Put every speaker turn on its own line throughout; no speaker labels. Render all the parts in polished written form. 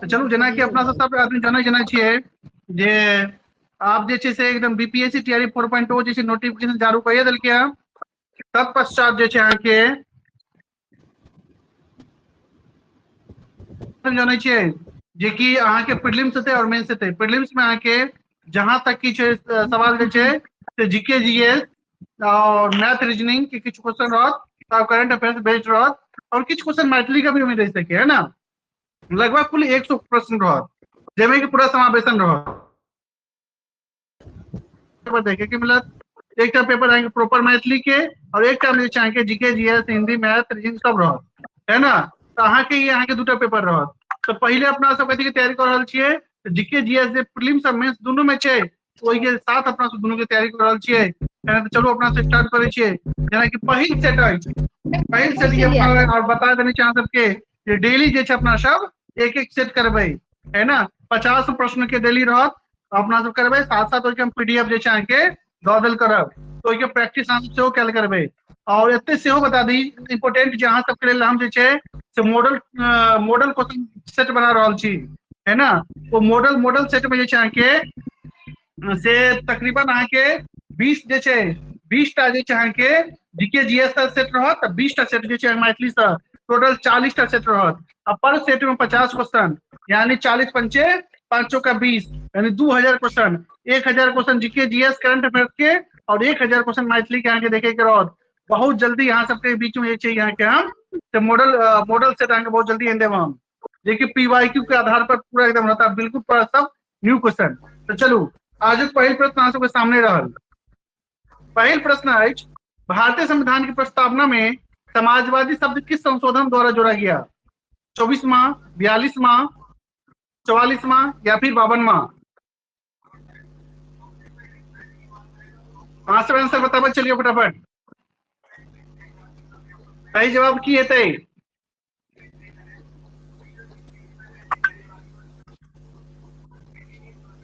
तो चलू जेना कि अपना सब आदमी जानै छियै जे आप जे छै से एकदम बीपीएससी टीआरई 4.0 जे छै नोटिफिकेशन जारी करिए देलकै हँ। तत्पश्चात जे छै अहाँके जानै छियै जे कि अहाँके प्रीलिम्स हेतै और मेंस हेतै। प्रीलिम्स में अहाँके जहां तक की छै सवाल जे छै से जीके जीएस और मैथ रीजनिंग के किछु क्वेश्चन रहत, करंट अफेयर्स बेस्ड रहत और किछु क्वेश्चन मैथिली का भी उम्मीद रह सके है ना। लगभग कुल 100 प्रश्न रहत जेमे कि पूरा समावेशन रहत। पेपर देखे के मिलत, एक पेपर आएंगे प्रॉपर मैथिली के और एक टाइम जे चाहे GK GS Hindi math reasoning सब रहत है ना। तो अहाँके ये अहाँके दूटा पेपर रहत। तो पहले अपना सब कथी के तैयारी कर रहल छियै, जीके जीएस जे प्रीलिम्स और मेंस दोनों में छै ओहि के साथ अपना सब दोनों के तैयारी कर रहल छियै। तो चलो अपना से स्टार्ट करै छियै। जेना कि पहिल सेट अछि, पहिल सेट ये अपना और बता देने चाहिए सबके जे डेली जे छै अपना सब एक एक सेट करबै है ना। 50 प्रश्न के डेली रहत अपना सब करबै, साथ साथ ओहिके हम पीडीएफ जे छै अहाँके दऽ देल करब तो ओहिके प्रैक्टिस हम सेहो कैल करबै। और एते सेहो बता दी इम्पोर्टेंट जे अहाँ सबके लेल हम जे छै से मॉडल क्वेश्चन सेट बना रहल छी है ना। वो मॉडल सेट में जे छै अहाँके से तकरीबन अहाँके 20 जे छै 20 टा जे छै अहाँके जीके जीएस का सेट रहत, 20 टा सेट जे छै मैथिली से टोटल 40 टा सेट रहत। अब पर सेट में 50 क्वेश्चन यानी 40 पंचे 5 का 20 यानी 2000 question, 1000 question GK GS current affairs के और 1000 क्वेश्चन मैथिली के अहाँके देखे के रहत। बहुत जल्दी यहाँ सबके बीच में जे छै यहाँ के हम मॉडल सेट अहाँके बहुत जल्दी एन देब हम, देखिए पीवाईक्यू के आधार पर पूरा एकदम रहता है बिल्कुल पूरा सब न्यू क्वेश्चन। तो चलू आज पहिल प्रश्न अहाँ सबके सामने रहल। पहिल प्रश्न अछि, भारतीय संविधान की प्रस्तावना में समाजवादी शब्द किस संशोधन द्वारा जोड़ा गया? 24वां, 42वां, 44वां या फिर 52वां? आंसर बताबे चलिए फटाफट। सही जवाब की हेतै?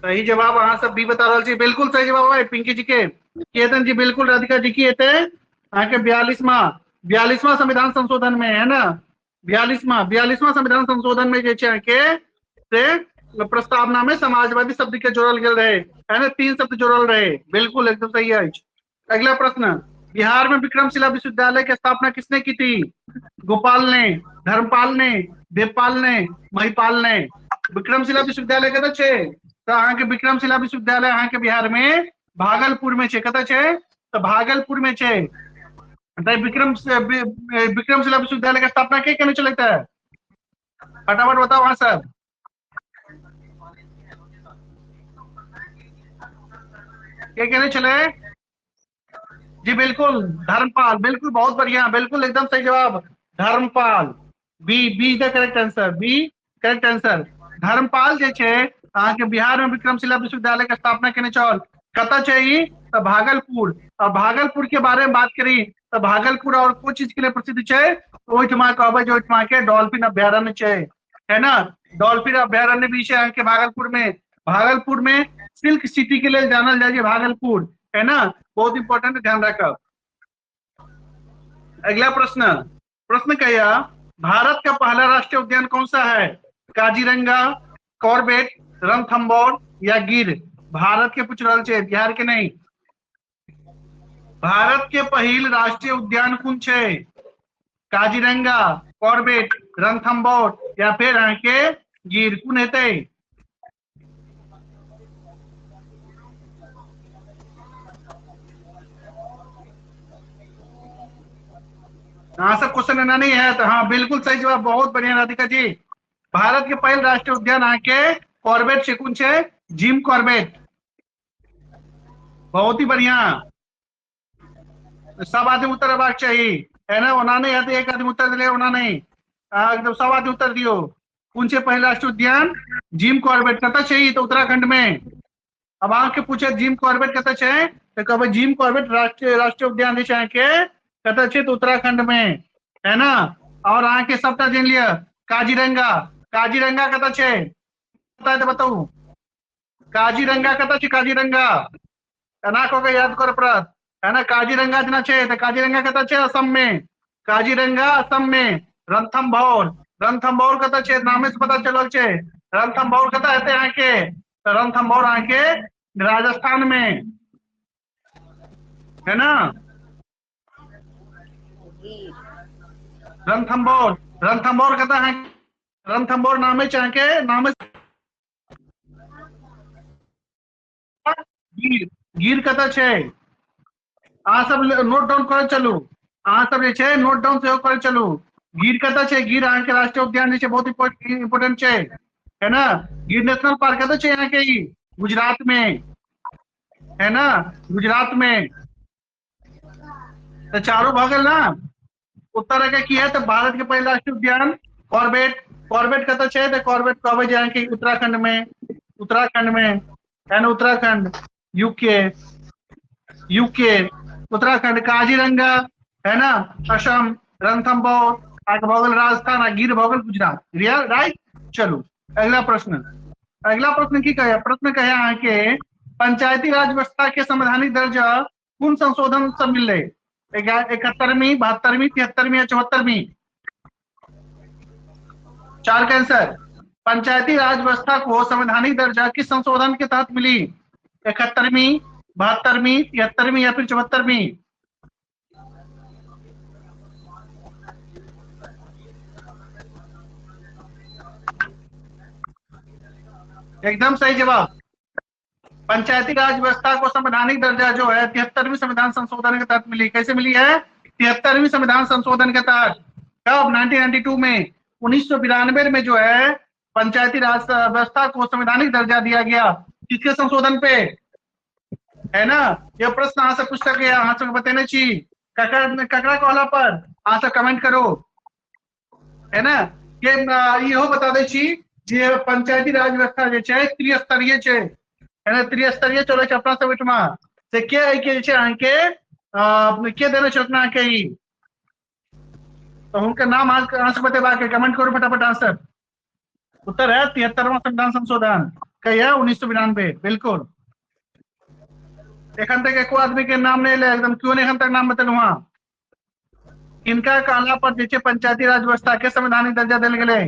सही जवाब अहाँ सब भी बता रहल छी, बिल्कुल सही जवाब है पिंकी जी के, केतन जी बिल्कुल, राधिका जी की हेतै अहाँके 42वां संविधान संशोधन में है ना। 42वां संविधान संशोधन में जे छै अहाँके से प्रस्तावना में समाजवादी शब्द के जोड़ल गेल रहे है ना, 3 शब्द जोड़ल रहे, बिल्कुल एकदम सही है। अगला प्रश्न, बिहार में विक्रमशिला विश्वविद्यालय की स्थापना किसने की थी? गोपाल ने, धर्मपाल ने, देवपाल ने, महिपाल ने? विक्रमशिला विश्वविद्यालय कतऽ छै? तो अहाँ के विक्रमशिला विश्वविद्यालय अहाँ के बिहार में भागलपुर में छै। कतऽ छै? तो भागलपुर में छै। विक्रमशिला विश्वविद्यालय का स्थापना के केने छलथि है? फटाफट बताओ अहाँ सब। के केने छले? जी बिल्कुल धर्मपाल, बिल्कुल बहुत बढ़िया, बिल्कुल एकदम सही जवाब Dharmpal. B the correct answer, B correct answer. Dharmpal जे छै अहाँके बिहार में विक्रमशिला विश्वविद्यालय के स्थापना केने छल। कतऽ छै ई? तो भागलपुर। और भागलपुर के बारे में बात करी तो भागलपुर और कोन चीज के लिए प्रसिद्ध छै? ओहिठमा कहबै जे ओहिठमा के डॉल्फिन अभ्यारण्य छै है ना। डॉल्फिन अभ्यारण्य भी छै अहाँके भागलपुर में। भागलपुर में सिल्क सिटी के लिए जानल जाए भागलपुर है ना, बहुत इंपॉर्टेंट, ध्यान रखब। अगला प्रश्न, प्रश्न कहिया भारत का पहला राष्ट्रीय उद्यान कौन सा है? काजीरंगा, कॉर्बेट, रणथंभौर या गिर? भारत के पूछ रहल छै, बिहार के नहीं। भारत के पहिल राष्ट्रीय उद्यान कौन छै? काजीरंगा, कॉर्बेट, रणथंभौर या फिर अहाँके गिर? कौन हेतै? हाँ सब क्वेश्चन एना नहीं है तो हाँ बिल्कुल सही जवाब, बहुत बढ़िया राधिका जी। भारत के पहल राष्ट्रीय उद्यान आके कॉर्बेट से कौन छै? जिम कॉर्बेट, बहुत ही बढ़िया। सब आदमी उत्तर हेबाक चाहिए है ना, ओना नहीं है तो एक आदमी उत्तर दिले ओना नहीं, एकदम सब आदमी उत्तर दियो। कौन छै पहला राष्ट्रीय उद्यान? Jim Corbett. कतऽ छै ई? तो उत्तराखंड में। अब अहाँके पूछे जिम कॉर्बेट कतऽ छै तो कहबै जिम कॉर्बेट राष्ट्रीय उद्यान जे छै अहाँके कतऽ छै? तो उत्तराखंड में है ना। और अहाँके सबटा जान लिया काजीरंगा, काजीरंगा कतऽ छै बता दे, बताऊ काजीरंगा कतऽ छै? काजीरंगा एना कऽ के याद कर पड़त है ना। काजीरंगा जना छै तो काजीरंगा कतऽ छै? असम में, काजीरंगा असम में। रणथंभौर, रणथंभौर कतऽ छै? नामे से पता चलल छै रणथंभौर कता है यहाँ के, तो रणथंभौर यहाँ के राजस्थान में है ना। रणथंभौर, रणथंभौर कता है, रणथंभौर नाम है चाहे के नाम गीर, गीर कता छे आ सब नोट डाउन कर चलू, आ सब जे छे नोट डाउन से कर चलू। गीर कता छे, गीर अहाँ के राष्ट्रीय उद्यान जे छे बहुत इंपोर्टेंट छे है ना। गिर नेशनल पार्क कता छे यहाँ के ही गुजरात में है ना, गुजरात में। तो चारों भगल ना उत्तर के की है तो भारत के पहले राष्ट्रीय उद्यान कॉर्बेट, कॉर्बेट कता छे तो कॉर्बेट कहबे जे कि उत्तराखंड में, उत्तराखंड में है ना, उत्तराखंड यूके, यूके उत्तराखंड। काजीरंगा है ना असम, रणथंभौर आगे भगल राजस्थान आ गिर भगल गुजरात, रियल राइट। चलो अगला प्रश्न, अगला प्रश्न की कहे, प्रश्न कहे अहाँ के पंचायती राज व्यवस्था के संवैधानिक दर्जा कौन संशोधन से मिले, 71वीं, 72वीं, 73वीं या 74वीं। चार का आंसर। पंचायती राज व्यवस्था को संवैधानिक दर्जा किस संशोधन के तहत मिली, 71वीं, 72वीं, 73वीं या फिर 74वीं। एकदम सही जवाब। पंचायती राज व्यवस्था को संवैधानिक दर्जा जो है 73वीं संविधान संशोधन के तहत मिली। कैसे मिली है, 73वीं संविधान संशोधन के तहत। कब, 1992 में, 1992 में जो है पंचायती राज व्यवस्था को संवैधानिक दर्जा दिया गया। किसके संशोधन पे है ना, यह प्रश्न अहाँ से पूछा गया, अहाँ से बतेने छी ककरा कहला पर अहाँ से कमेंट करो है ना। ये इहो बता दे छी जे पंचायती राज व्यवस्था जे छै त्रिस्तरीय छै है ना, त्रिस्तरीय चले छै अपना सब ओहिठमा से के जे छै अहाँ के देने छथिन अहाँ के ई, तो उनका नाम अहाँ से बतेबा के कमेंट करो फटाफट आंसर। उत्तर है 73वां संविधान संशोधन, कहिया 1992, बिल्कुल। एखन तक एको आदमी के नाम नहीं ले, एकदम क्यों नहीं एखन तक नाम बतेलू हाँ। इनका कहला पर जे छै पंचायती राज व्यवस्था के संवैधानिक दर्जा देल गेलै,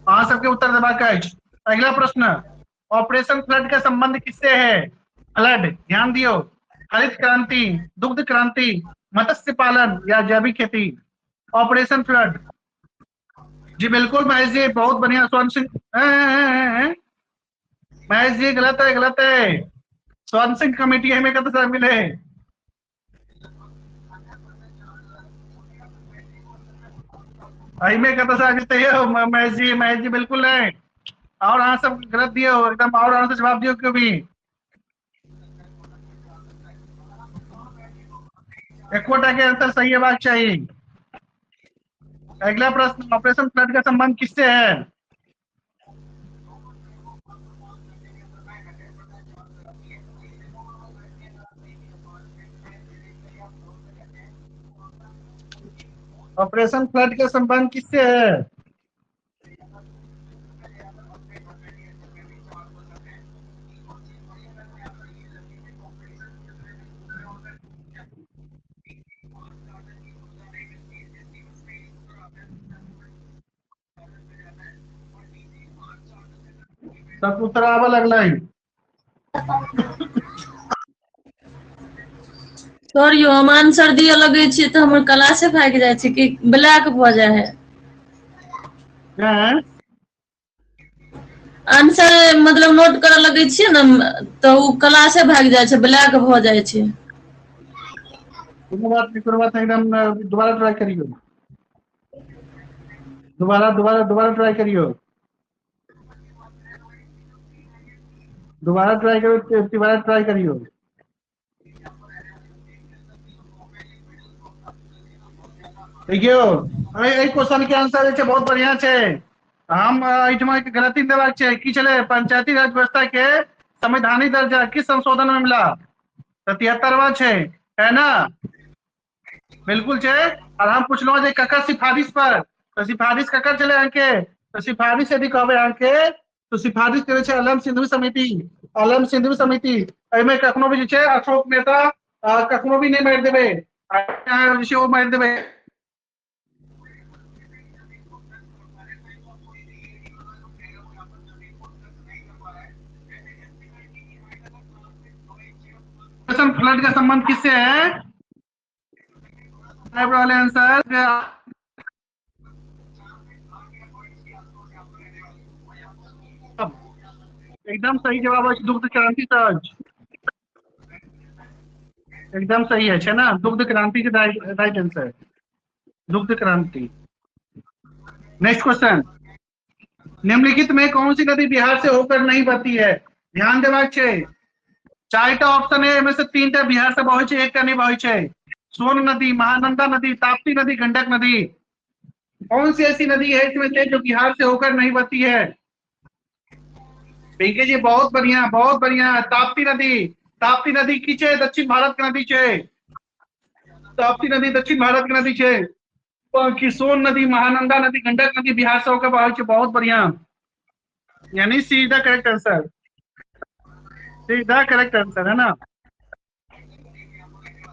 अहाँ सबके उत्तर देबाक अछि। अगला प्रश्न, ऑपरेशन फ्लड का संबंध किससे है, फ्लड ध्यान दियो, हरित क्रांति, दुग्ध क्रांति, मत्स्य पालन या जैविक खेती। ऑपरेशन फ्लड, जी बिल्कुल महेश जी, बहुत बढ़िया। स्वर्ण सिंह, महेश जी गलत है, गलत है। स्वर्ण सिंह कमेटी हमें कब से मिले, में कब से आगे हो महेश जी, महेश जी बिल्कुल है। और हाँ सब गलत दिए हो एकदम, और हाँ से जवाब दियो क्यों भी। इक्वटा के आंसर सही है, बात चाहिए। अगला प्रश्न, ऑपरेशन फ्लड का संबंध किससे है, ऑपरेशन फ्लड का संबंध किससे है। सब उत्तर आवा लगला है।
सर यो हम आंसर दिए लगे छी तो हमर क्लासे भाग जाए छी कि ब्लैक भ जाए है। आंसर मतलब नोट करे लगे छी ना तो उ क्लासे भाग जाए छै, ब्लैक भ जाए छै।
कोनो बात एकदम दोबारा ट्राई करियो, दोबारा ट्राई करियो, दोबारा ट्राई करो, दोबारा ट्राई करियो। देखियो क्वेश्चन के आंसर है बहुत बढ़िया है। हम गलती देबाक छै की चले, पंचायती राज व्यवस्था के संवैधानिक दर्जा किस संशोधन में मिला, 73वां है ना, बिल्कुल छे। और हम पूछलो जे ककर सिफारिश पर, तो सिफारिश ककर चले अहाँके, तो सिफारिश यदि कहबे अहाँके तो सिफारिश करे छे अलम सिंधु समिति, अलम सिंधु समिति। एमे कखनो भी जे छे अशोक मेहता कखनो भी नहीं मार देबे, वो मार देबे। क्वेश्चन फ्लड का संबंध किससे है? वाले आंसर एकदम सही जवाब है दुग्ध क्रांति सर्च, एकदम सही है ना, दुग्ध क्रांति के राइट आंसर, दुग्ध क्रांति। नेक्स्ट क्वेश्चन, निम्नलिखित में कौन सी नदी बिहार से होकर नहीं बहती है? ध्यान देबाक छै, चारिटा ऑप्शन है, एमे से तीनटा बिहार से बहै छै, एकटा नहीं बहै छै। सोन नदी, महानंदा नदी, ताप्ती नदी, गंडक नदी, कौन सी ऐसी नदी है इसमें से जो बिहार से होकर नहीं बहती है? पिंकी जी बहुत बढ़िया, बहुत बढ़िया। ताप्ती नदी, ताप्ती नदी की छै दक्षिण भारत के नदी छै, ताप्ती नदी दक्षिण भारत के नदी छै। बाकी सोन नदी, महानंदा नदी, गंडक नदी बिहार से होकर बहै छै, बहुत बढ़िया, यानी see the correct answer, see the correct answer है ना।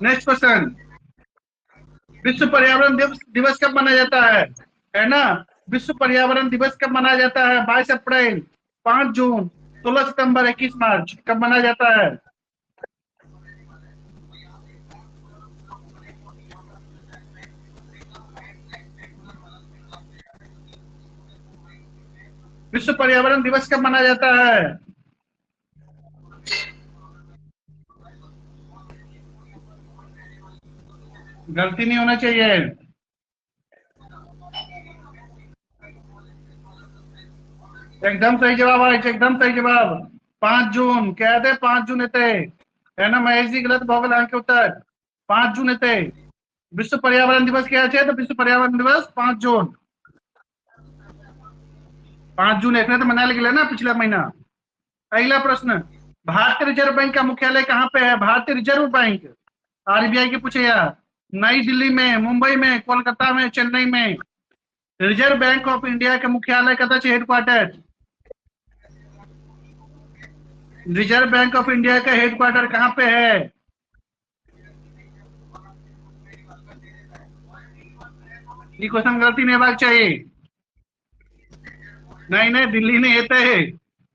नेक्स्ट क्वेश्चन, विश्व पर्यावरण दिवस कब मनाया जाता है ना? विश्व पर्यावरण दिवस कब मनाया जाता है? 22 अप्रैल, 5 जून, 16 सितंबर, 21 मार्च, कब मनाया जाता है? विश्व पर्यावरण दिवस कब मनाया जाता है? गलती नहीं होना चाहिए। एकदम सही जवाब है, एकदम सही जवाब, 5 जून कह दे, 5 जून एते है ना। महेश जी गलत भऽ गेल अहाँके उत्तर, 5 जून एते। विश्व पर्यावरण दिवस क्या है? तो विश्व पर्यावरण दिवस 5 जून, 5 जून एक तो मनाया गया ना पिछला महीना। अगला प्रश्न, भारतीय रिजर्व बैंक का मुख्यालय कहाँ पे है? भारतीय रिजर्व बैंक, आरबीआई के पूछे यार, नई दिल्ली में, मुंबई में, कोलकाता में, चेन्नई में? रिजर्व बैंक ऑफ इंडिया के मुख्यालय कतऽ छै, headquarter? Reserve bank of India का हेडक्वार्टर कहाँ पे है? ये क्वेश्चन गलती नहीं होना चाहिए। नहीं नहीं, दिल्ली नहीं हेते है।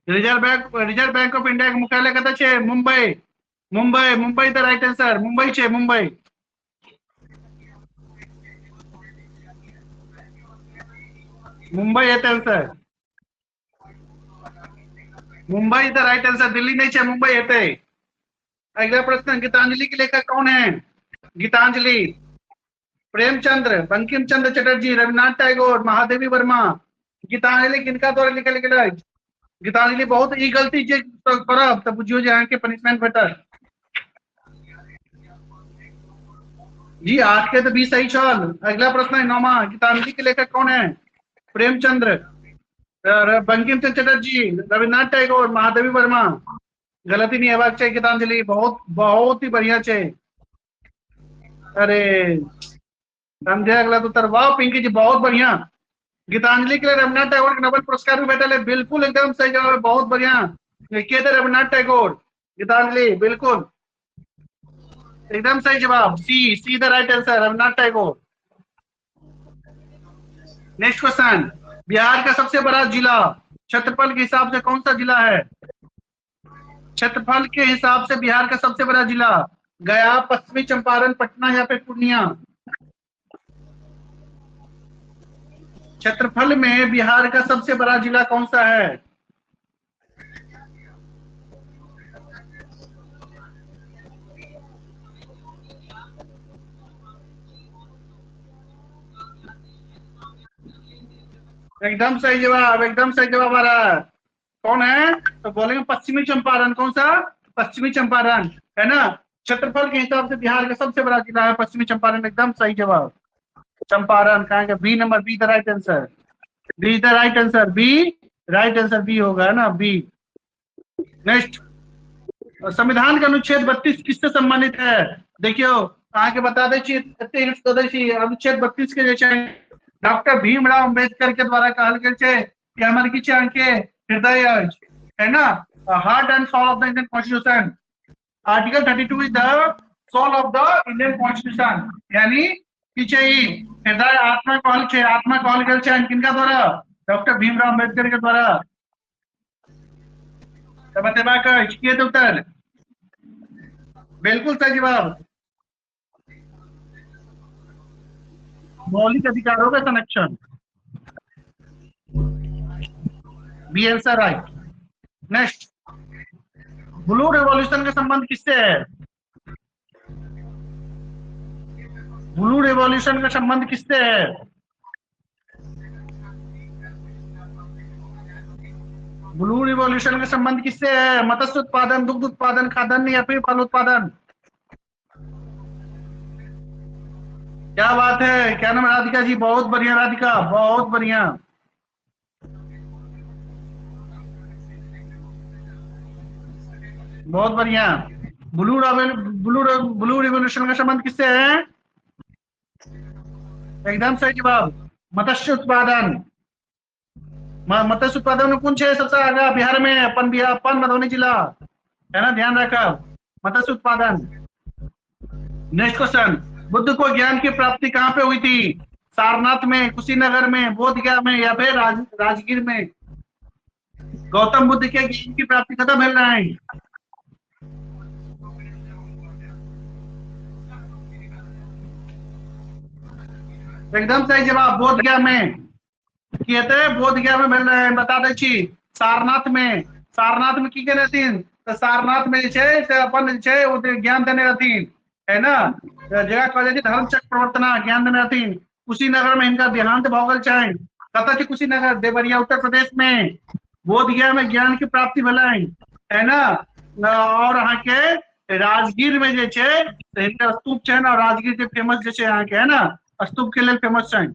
रिजर्व बैंक ऑफ इंडिया के मुख्यालय कतऽ छै? Mumbai, Mumbai, Mumbai the right answer, Mumbai छै, मुंबई, मुंबई हेते answer, Mumbai the right answer, Delhi नहीं छै, मुंबई हेते। अगला प्रश्न, गीतांजलि के लेखक कौन है? गीतांजलि, प्रेमचंद्र, बंकिम चंद्र चटर्जी, रविनाथ टैगोर, महादेवी वर्मा? गीतांजलि किनका द्वारा लिखल गेल? गीतांजलि बहुत ई गलती जे करब तऽ बुझियो जे अहाँके पनिशमेंट भेटत। जी 8 के तो 20 सही छल। अगला प्रश्न है 9वां, गीतांजलि के लेखक कौन है? प्रेमचंद्र, बंकिम चंद्र चटर्जी, रविनाथ टैगोर, महादेवी वर्मा? गलती नहीं हेबाक चाहिए, गीतांजलि बहुत बहुत ही बढ़िया छै। अरे समझे अगला उत्तर, वाह पिंकी जी बहुत बढ़िया। गीतांजलि के लिए रविनाथ टैगोर के नोबेल पुरस्कार भी बैठल है, बिल्कुल एकदम सही जवाब है, बहुत बढ़िया। के थे रविनाथ टैगोर, गीतांजलि बिल्कुल एकदम सही जवाब, सी the right answer, Ravinath Tagore. Next question, Bihar का सबसे बड़ा जिला क्षेत्रफल के हिसाब से कौन सा जिला है? क्षेत्रफल के हिसाब से बिहार का सबसे बड़ा जिला गया, पश्चिमी चंपारण, पटना या फिर पूर्णिया? क्षेत्रफल में बिहार का सबसे बड़ा जिला कौन सा है? एकदम सही जवाब, एकदम सही जवाब आ रहा है। कौन है? तो बोलेंगे पश्चिमी चंपारण। कौन सा? पश्चिमी चंपारण है ना। क्षेत्रफल के हिसाब से बिहार का सबसे बड़ा जिला है पश्चिमी चंपारण, एकदम सही जवाब, चंपारण। कहेंगे B number, B the right answer, B the right answer, B right answer B होगा ना, बी। नेक्स्ट, संविधान का अनुच्छेद 32 किससे संबंधित है? देखियो आगे बता दे अनुच्छेद 32 के जे डॉक्टर भीमराव अम्बेडकर के द्वारा कहल गेल छै कि हमर की छै के हृदय है ना, heart and soul of the Indian Constitution. Article 32 is the soul of the Indian Constitution, यानी की छै हृदय, आत्मा कहल छै, आत्मा कहल गेल छै किनका द्वारा? डॉक्टर भीमराव अम्बेडकर के द्वारा। तो बतेबाक के उत्तर बिल्कुल सही जवाब। मौलिक अधिकारों का संरक्षण, B answer right. Next, blue revolution का संबंध किससे है? ब्लू रेवोल्यूशन का संबंध किससे है? ब्लू रिवॉल्यूशन का संबंध किससे है? मत्स्य उत्पादन, दुग्ध उत्पादन, खाद्यान्न या फिर फल उत्पादन? क्या बात है, क्या नाम है राधिका जी? बहुत बढ़िया राधिका, बहुत बढ़िया। बहुत बढ़िया। ब्लू रिवॉल्यूशन का संबंध किससे है? एकदम सही जवाब, मत्स्य उत्पादन। मत्स्य उत्पादन में कौन छे सबसे आगे? बिहार में अपन मधुबनी जिला है ना, ध्यान रखा। मत्स्य उत्पादन। नेक्स्ट क्वेश्चन, बुद्ध को ज्ञान की प्राप्ति कहाँ पे हुई थी? सारनाथ में, कुशीनगर में, बोधगया में या फिर राजगीर में? गौतम बुद्ध के ज्ञान की प्राप्ति कहाँ मिल रहा है? एकदम सही जवाब, बोधगया में किए थे, बोधगया में मिल रहे हैं। बता दे छी सारनाथ में की के रहतीन तो सारनाथ में से अपन ज्ञान देने रहतीन है ना, जगह कहल धर्म चक्र प्रवर्तना ज्ञान देने रहतीन। कुशीनगर में इनका देहांत भोगल चाहे, कत थी कुशीनगर? देवरिया उत्तर प्रदेश में। बोधगया में ज्ञान की प्राप्ति भलाई है ना, और यहाँ के राजगीर में जे स्तूप है ना, राजगीर के फेमस जे यहाँ के है ना, स्तूप के लिए फेमस है।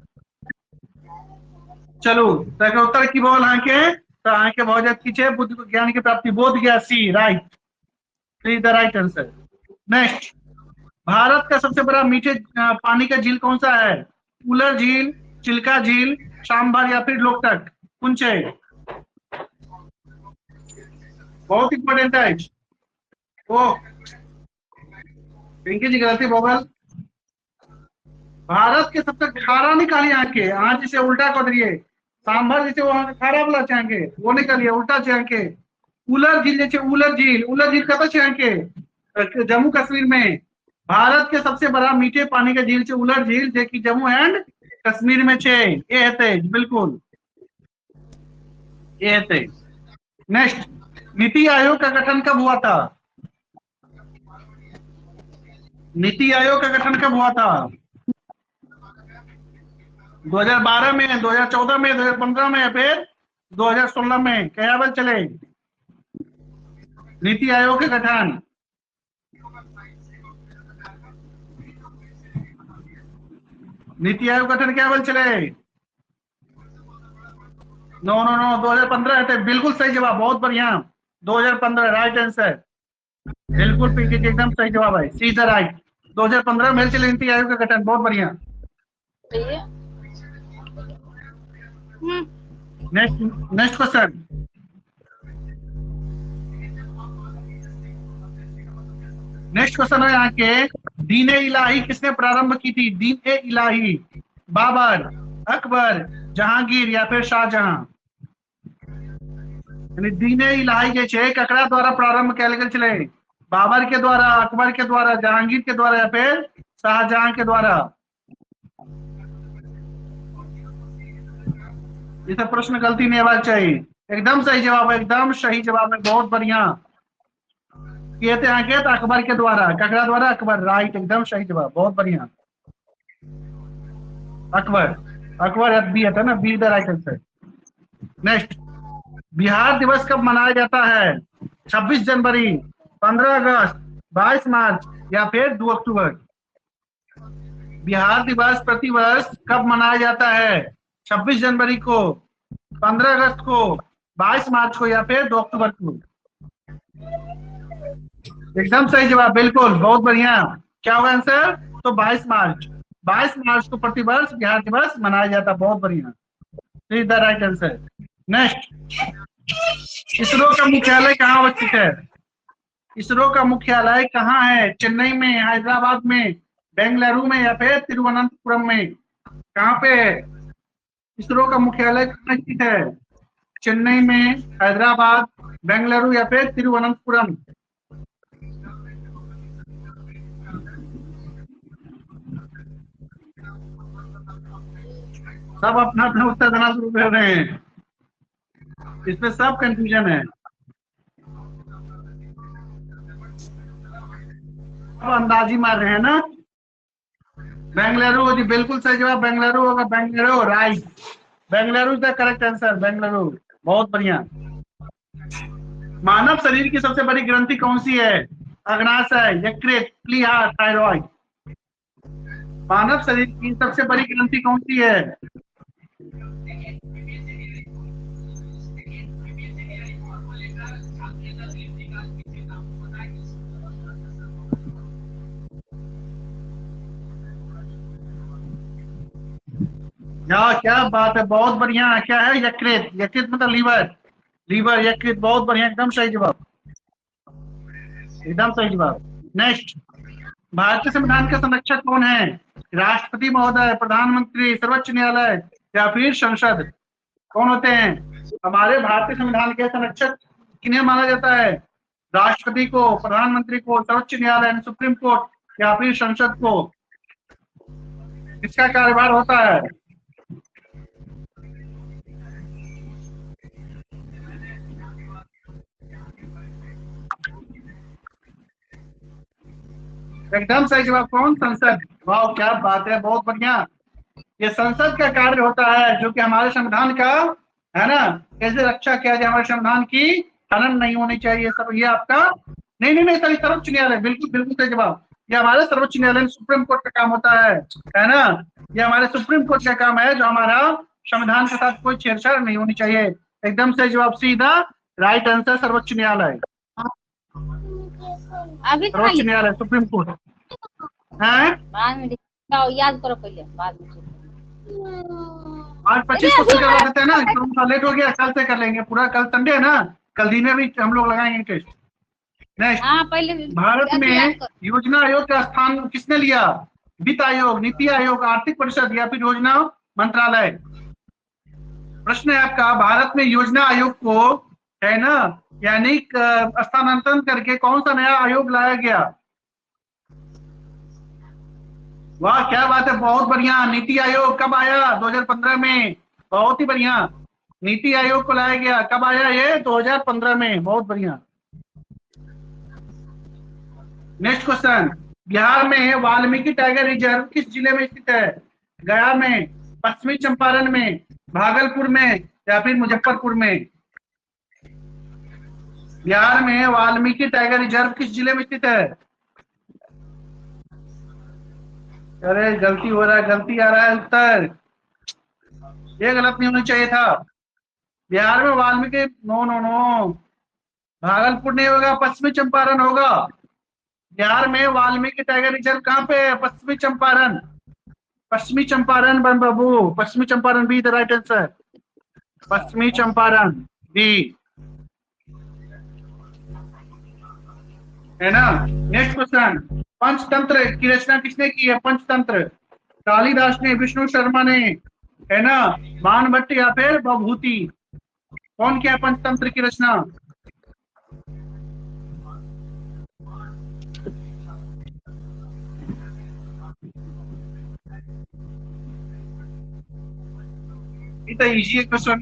चलो तो उत्तर की बोल यहाँ के तो यहाँ के बहुत जात की बुद्ध को ज्ञान की प्राप्ति, Bodh Gaya, C right, C the right answer. Next, Bharat का सबसे बड़ा मीठे पानी का झील कौन सा है? उलर झील, चिल्का झील, सांभर या फिर लोकटक? कौन से? बहुत इंपॉर्टेंट है। ओ पिंकी जी गलती बोगल। भारत के सबसे खारा निकालिए यहाँ के, आज जिसे उल्टा कर दिए, सांभर जैसे वहां खारा वाला चाहेंगे वो निकालिए, उल्टा चाहेंगे। उलर झील जैसे उलर झील कत चाहेंगे? जम्मू कश्मीर में। भारत के सबसे बड़ा मीठे पानी का झील उलर झील जो कि जम्मू एंड कश्मीर में छे, ये हेते बिल्कुल ये हेते। नेक्स्ट, नीति आयोग का गठन कब हुआ था? नीति आयोग का गठन कब हुआ था? 2012 में, 2014 में, 2015 में या फिर 2016 में? क्या बल चले नीति आयोग का गठन? नीति आयोग गठन क्या बल चले? नो 2015 है। बिल्कुल सही जवाब, बहुत बढ़िया, 2015 राइट आंसर। बिल्कुल पिंकी जी एकदम सही जवाब है, सी द राइट। 2015 में चले नीति आयोग का गठन, बहुत बढ़िया। नेक्स्ट क्वेश्चन, है यहाँ के, दीन ए इलाही किसने प्रारंभ की थी? दीन ए इलाही, बाबर, अकबर, जहांगीर या फिर शाहजहां? दीन ए इलाही जे छे ककरा द्वारा प्रारंभ कैल गेल छले? बाबर के द्वारा, अकबर के द्वारा, जहांगीर के द्वारा या फिर शाहजहां के द्वारा? ये सब प्रश्न गलती नहीं होना चाहिए, एकदम सही जवाब है, एकदम सही जवाब है, बहुत बढ़िया। कहते हैं तो अकबर के द्वारा, ककरा द्वारा? अकबर, राइट, एकदम सही जवाब, बहुत बढ़िया। अकबर बी है ना, B the right answer. Next, Bihar दिवस कब मनाया जाता है? 26 जनवरी, 15 अगस्त, 22 मार्च या फिर 2 अक्टूबर? बिहार दिवस प्रतिवर्ष कब मनाया जाता है? 26 जनवरी को, 15 अगस्त को, 22 मार्च को या फिर 2 अक्टूबर को? एकदम सही जवाब, बिल्कुल, बहुत बढ़िया। क्या होगा आंसर? तो 22 मार्च को प्रतिवर्ष बिहार दिवस मनाया जाता, बहुत बढ़िया, the right answer. Next, ISRO का मुख्यालय कहाँ अवस्थित है? इसरो का मुख्यालय कहाँ है? चेन्नई में, हैदराबाद में, बेंगलुरु में या फिर तिरुवनंतपुरम में? कहाँ पे है इसरो का मुख्यालय? कहाँ स्थित है? चेन्नई में, हैदराबाद, बेंगलुरु या फिर तिरुवनंतपुरम? सब अपना अपना उत्तर देना शुरू कर रहे हैं, इसमें सब कंफ्यूजन है। सब अंदाजी मार रहे हैं ना। बेंगलुरु जी बिल्कुल सही जवाब, बेंगलुरु होगा, Bengaluru right, Bengaluru is the correct answer, Bengaluru, बहुत बढ़िया। मानव शरीर की सबसे बड़ी ग्रंथि कौन सी है? अग्नाशय, यकृत, प्लीहा, थायराइड। मानव शरीर की सबसे बड़ी ग्रंथि कौन सी है? क्या बात है, बहुत बढ़िया। क्या है? यकृत, यकृत मतलब लीवर, लीवर, यकृत, बहुत बढ़िया, एकदम सही जवाब, एकदम सही जवाब। नेक्स्ट, भारतीय संविधान के संरक्षक कौन है? राष्ट्रपति महोदय, प्रधानमंत्री, सर्वोच्च न्यायालय या फिर संसद? कौन होते हैं हमारे भारतीय संविधान के संरक्षक? किन्हें माना जाता है? राष्ट्रपति को, प्रधानमंत्री को, सर्वोच्च न्यायालय सुप्रीम कोर्ट या फिर संसद को? किसका कार्यभार होता है? एकदम सही जवाब, कौन? संसद। वाह क्या बात है, बहुत बढ़िया। ये संसद का कार्य होता है जो कि हमारे संविधान का है ना, कैसे रक्षा किया जाए, हमारे संविधान की हनन नहीं होनी चाहिए। सब ये आपका नहीं नहीं नहीं सॉरी, सर्वोच्च न्यायालय, बिल्कुल बिल्कुल सही जवाब। ये हमारे सर्वोच्च न्यायालय सुप्रीम कोर्ट का काम होता है ना। ये हमारे सुप्रीम कोर्ट का काम है जो हमारा संविधान के साथ कोई छेड़छाड़ नहीं होनी चाहिए। एकदम सही जवाब, सीधा राइट आंसर, सर्वोच्च न्यायालय,
अभी
सर्वोच्च न्यायालय, सुप्रीम कोर्ट है।
बाद में याद करो पहले, बाद में
आज 25 क्वेश्चन करवा देते हैं ना, थोड़ा लेट हो गया, कल से कर लेंगे पूरा, कल संडे है ना, कल दिन में भी हम लोग लगाएंगे टेस्ट। नेक्स्ट,
हाँ पहले
भारत में योजना आयोग का स्थान किसने लिया? वित्त आयोग, नीति आयोग, आर्थिक परिषद या फिर योजना मंत्रालय? प्रश्न है आपका, भारत में योजना आयोग को है ना, यानी स्थानांतरण करके कौन सा नया आयोग लाया गया? वाह क्या बात है, बहुत बढ़िया। नीति आयोग कब आया? 2015 में, बहुत ही बढ़िया। नीति आयोग को लाया गया, कब आया ये? 2015 में, बहुत बढ़िया। नेक्स्ट क्वेश्चन, बिहार में वाल्मीकि टाइगर रिजर्व किस जिले में स्थित है? गया में, पश्चिमी चंपारण में, भागलपुर में या फिर मुजफ्फरपुर में? बिहार में वाल्मीकि टाइगर रिजर्व किस जिले में स्थित है? अरे गलती हो रहा है, गलती आ रहा है उत्तर, ये गलत नहीं होना चाहिए था। बिहार में Valmiki, no no no, Bhagalpur नहीं होगा, पश्चिमी चंपारण होगा। बिहार में वाल्मीकि टाइगर रिजर्व कहाँ पे है? पश्चिमी चंपारण, पश्चिमी चंपारण बन बाबू, पश्चिमी Champaran B the right answer, पश्चिमी चंपारण बी, है ना। नेक्स्ट क्वेश्चन, पंचतंत्र की रचना किसने की है? पंचतंत्र, कालिदास ने, विष्णु शर्मा ने, है ना, बाणभट्ट या फिर भवभूति? कौन किया पंचतंत्र की रचना? इजी क्वेश्चन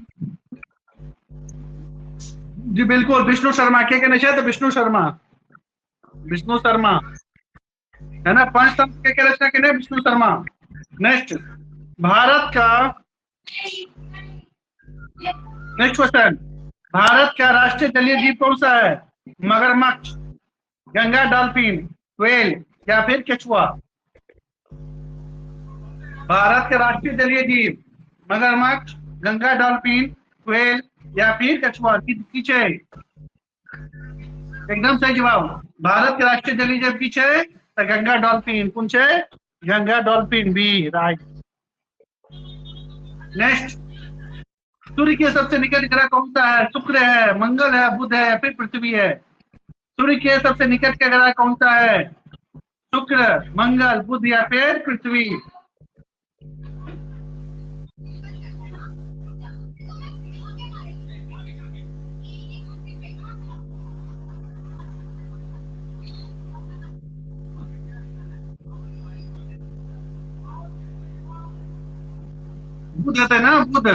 जी, बिल्कुल विष्णु शर्मा, क्या कहना चाहिए? तो विष्णु शर्मा, विष्णु शर्मा, है ना, पंचतंत्र के रचना के विष्णु शर्मा। नेक्स्ट, भारत का नेक्स्ट क्वेश्चन, भारत का राष्ट्रीय जलीय जीव कौन सा है? मगरमच्छ, गंगा डॉल्फिन, व्हेल या फिर केचुआ? भारत के राष्ट्रीय जलीय जीव मगरमच्छ, गंगा डॉल्फिन, व्हेल या फिर कछुआ? पीछे, एकदम सही जवाब, भारत के राष्ट्रीय जलीय जीव पीछे तो गंगा डॉल्फिन, कौन छे? Ganga dolphin B, right. Next, सूर्य के सबसे निकट ग्रह कौन सा है? शुक्र है, मंगल है, बुध है या फिर पृथ्वी है? सूर्य के सबसे निकट का ग्रह कौन सा है? शुक्र, मंगल, बुध या फिर पृथ्वी? बुध देता है ना, बुध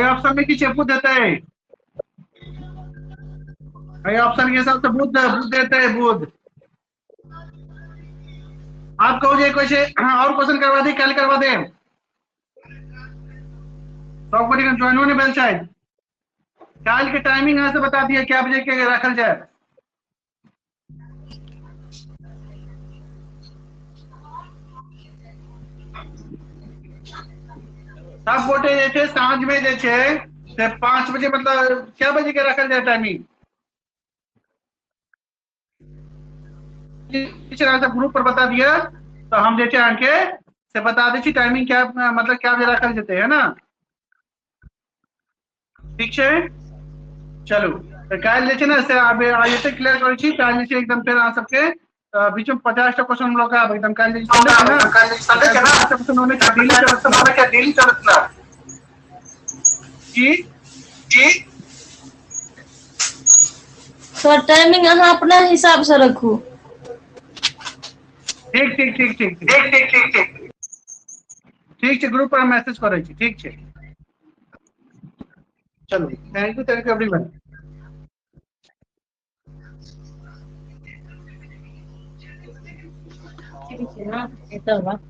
ऑप्शन में किसे बुध देता है, ऑप्शन के हिसाब से बुध बुध देता है, बुध। आप कहो क्वेश्चन और क्वेश्चन करवा दे, कल करवा दे, सबको ज्वाइन होने बेल शायद कल के टाइमिंग यहाँ से बता दिया क्या बजे के रखल जाए। सब गोटे साँझ में से 5 बजे मतलब क्या बजे के रखल जाए टाइमिंग, ग्रुप पर बता दिया तो हम आके से बता दे टाइमिंग क्या मतलब क्या बजे रखल जेते है ना, ठीक है। चलो तो कल ना से आब आज क्लियर करै छी, कल एकदम फिर अहाँ सबके बीच में 50 टा क्वेश्चन हम लोग का एकदम कल संडे के ना क्वेश्चन होने का डेली चलत ना जी
तो टाइमिंग अहाँ अपना हिसाब से रखू।
ठीक ठीक ठीक ठीक ठीक ठीक ठीक ठीक ठीक है, ग्रुप पर मैसेज करै छी, ठीक है। चलो थैंक यू एवरीवन।
ठीक है ना, ये तो बात